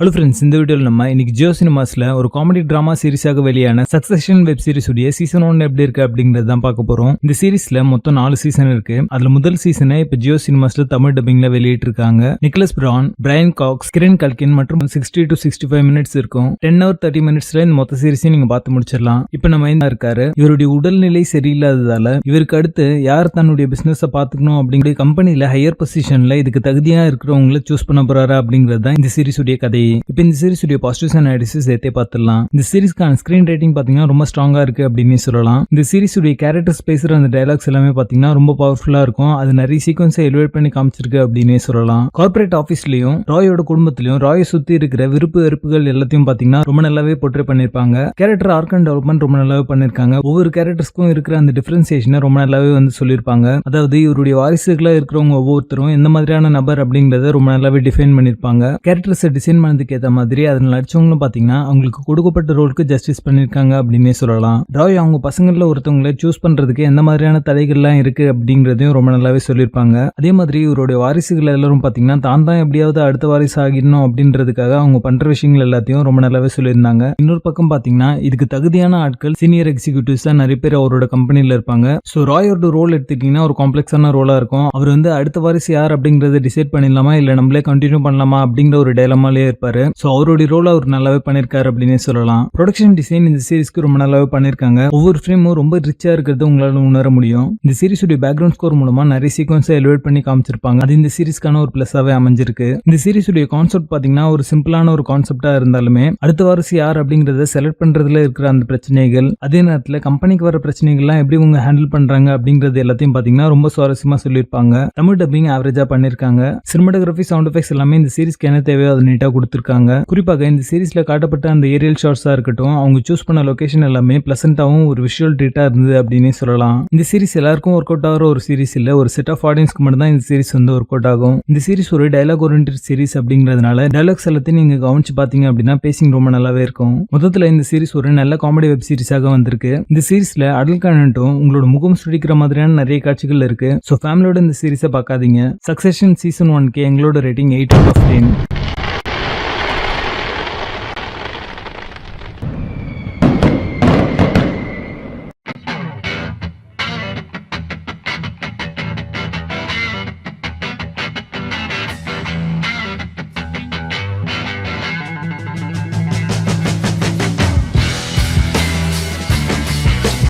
Hello friends, இந்த வீடியோவில் நம்ம இன்னைக்கு ஜியோ சினிமாஸில் ஒரு காமெடி ட்ராமா சீரிஸாக வெளியான சக்சஷன் வெப் சீரிஸ் உடைய சீசன் 1 எப்படி இருக்கு அப்படிங்கிறது தான் பார்க்க போறோம். இந்த சீரிஸ்ல மொத்தம் 4 சீசன் இருக்கு. அதுல முதல் சீசனை இப்ப ஜியோ சினிமாஸ்ல தமிழ் டப்பிங்ல வெளியிட்டு இருக்காங்க. நிக்கலஸ் பிரான், பிரையன் காக்ஸ், கிரண் கல்கின் மற்றும் 60 to 65 மினிட்ஸ் இருக்கும். 10 hour 30 மினிட்ஸ்ல இந்த மொத்த சீரிஸையும் நீங்க பார்த்து முடிச்சிடலாம். இப்ப நம்ம என்ன இருக்காரு, இவருடைய உடல்நிலை சரியில்லாததால இவருக்கு அடுத்து யார் தன்னுடைய பிசினஸ் பாத்துக்கணும் அப்படிங்கிற கம்பெனில ஹையர் பொசிஷன்ல இதுக்கு தகுதியா இருக்கிறவங்களை சூஸ் பண்ண போறாரு அப்படிங்கிறது தான் இந்த சீரிஸ் உடைய கதை. இப்போ இந்த சீரிஸ் உடைய பாசிட்டிவ்ஸ் அண்ட் நெகட்டிவ்ஸ் சேர்த்தே பார்த்துடலாம். இந்த சீரிஸ்க்கான ஸ்கிரீன் ரேட்டிங் பாத்தீங்கன்னா ரொம்ப ஸ்ட்ராங்கா இருக்கு அப்படின்னு சொல்லலாம். இந்த சீரிஸ் உடைய கேரக்டர்ஸ் பேசுற அந்த டயலாக்ஸ் எல்லாமே பாத்தீங்கன்னா ரொம்ப பவர்ஃபுல்லா இருக்கும். அது நிறைய சீக்வன்ஸை எலிவேட் பண்ணி காமிச்சிருக்கு அப்படின்னு சொல்லலாம். கார்பரேட் ஆபீஸ்லயும் ராயோட குடும்பத்திலயும் ராயை சுத்தி இருக்கிற விருப்பு வெறுப்புகள் எல்லாத்தையும் பாத்தீங்கன்னா ரொம்ப நல்லாவே போர்ட்ரே பண்ணிருப்பாங்க. கேரக்டர் ஆர்க் அண்ட் டெவலப்மெண்ட் ரொம்ப நல்லாவே பண்ணிருக்காங்க. ஒவ்வொரு கேரக்டர்ஸ்க்கும் இருக்கிற அந்த டிஃபரன்சியேஷனை ரொம்ப நல்லாவே சொல்லியிருப்பாங்க. அதாவது இவருடைய வாரிசுகளா இருக்கிறவங்க ஒவ்வொருத்தரும் எந்த மாதிரியான நபர் அப்படிங்கறத ரொம்ப நல்லாவே டிஃபைன் பண்ணிருப்பாங்க. கேரக்டர்ஸ் டிசைன் பண்ணதுக்கு ஏற்ற மாதிரி அதில் நடிச்சவங்களும் பாத்தீங்கன்னா அவங்களுக்கு கொடுக்கப்பட்ட ரோலுக்கு ஜஸ்டிஸ் பண்ணிருக்காங்க அப்படின்னே சொல்லலாம். ராய் அவங்க பசங்கள்ல ஒருத்தவங்களை சூஸ் பண்றதுக்கு எந்த மாதிரியான தடைகள்லாம் இருக்கு அப்படிங்கறதையும் ரொம்ப நல்லாவே சொல்லியிருப்பாங்க. அதே மாதிரி இவருடைய வாரிசுகள் எல்லாரும் பாத்தீங்கன்னா தான் எப்படியாவது அடுத்த வாரிசு ஆகிடணும் அப்படின்றதுக்காக அவங்க பண்ற விஷயங்கள் எல்லாத்தையும் ரொம்ப நல்லாவே சொல்லியிருந்தாங்க. இன்னொரு பக்கம் பாத்தீங்கன்னா இதுக்கு தகுதியான ஆட்கள் சீனியர் எக்ஸிக்யூட்டிவ்ஸ் தான் நிறைய பேர் அவரோட கம்பெனில இருப்பாங்க. ஸோ ராயோட ரோல் எடுத்துக்கிட்டீங்கன்னா ஒரு காம்ப்ளெக்ஸான ரோலா இருக்கும். அவர் அடுத்த வாரிசு யார் அப்படிங்கறத டிசைட் பண்ணிடலாமா இல்ல நம்மளே கண்டினியூ பண்ணலாமா அப்படிங்கிற ஒரு டைலமாலே இருப்பாரு. ஸோ அவருடைய ரோல் அவர் நல்லாவே பண்ணிருக்காரு அப்படின்னு சொல்லலாம். ப்ரொடக்ஷன் டிசைன் இந்த சீரிஸ்க்கு ரொம்ப நல்லாவே பண்ணிருக்காங்க. ஒவ்வொரு ஃப்ரேமும் ரொம்ப ரிச்சா இருக்கிறது உங்களால உணர முடியும். இந்த சீரிஸ் உடைய பேக்ரவுண்ட் ஸ்கோர் மூலமா நிறைய சீக்வன்ஸை எலிவேட் பண்ணி காமிச்சிருப்பாங்க. அது இந்த சீரிஸ்க்கான ஒரு பிளஸாவே அமைஞ்சிருக்கு. இந்த சீரிஸ் உடைய கான்செப்ட் பாத்தீங்கன்னா ஒரு சிம்பிளான ஒரு கான்செப்டா இருந்தாலுமே அடுத்த வாரிசு யார் அப்படிங்கறத செலக்ட் பண்றதுல இருக்கிற அந்த பிரச்சனைகள், அதே நேரத்துல கம்பெனிக்கு வர பிரச்சனைகள்லாம் எப்படி இவங்க ஹேண்டில் பண்றாங்க அப்படிங்கறது எல்லாத்தையும் பாத்தீங்கன்னா ரொம்ப சுவாரஸ்யமா சொல்லியிருப்பாங்க. தமிழ் டப்பிங் ஆவரேஜா பண்ணிருக்காங்க. சினிமாட்டோகிராஃபி, சவுண்ட் எஃபெக்ட்ஸ் எல்லாமே இந்த சீரிஸ்க்கு என்ன தேவையோ அதை நீட்டா கொடுத்திருக்காங்க. குறிப்பாக இந்த சீரிஸ்ல காட்டப்பட்ட அந்த ஏரியல் ஷாட்ஸா இருக்கட்டும், அவங்க சூஸ் பண்ண லொகேஷன் எல்லாமே பிளசன்டாவும் ஒரு விஷுவல் ட்ரீட்டா இருந்தது அப்படின்னு சொல்லலாம். இந்த சீரிஸ் எல்லாருக்கும் ஒர்க் அவுட் ஆகிற ஒரு சீரிஸ் இல்ல, ஒரு செட் ஆஃப் ஆடியன்ஸ்க்கு மட்டும் தான் இந்த சீரிஸ் ஒர்க் அவுட் ஆகும். இந்த சீரிஸ் ஒரு டயலாக் ஓரியன்டட் சீரிஸ் அப்படிங்கிறதுனால டயலாக்ஸ் எல்லாத்தையும் நீங்க கவனிச்சு பாத்தீங்க அப்படின்னா பேசிங் ரொம்ப நல்லாவே இருக்கும். மொத்தத்துல இந்த சீரிஸ் ஒரு நல்ல காமெடி வெப் சீரிஸாக வந்திருக்கு. இந்த சீரிஸ்ல அடல்ட் கண்டென்ட்டும் உங்களோட முகம் சுடிக்கிற மாதிரியான நிறைய காட்சிகள் இருக்கு. ஸோ ஃபேமிலியோட இந்த சீரிஸை பார்க்காதீங்க. சக்சஷன் சீசன் 1க்கு எங்களோட ரேட்டிங் 8 out of 10.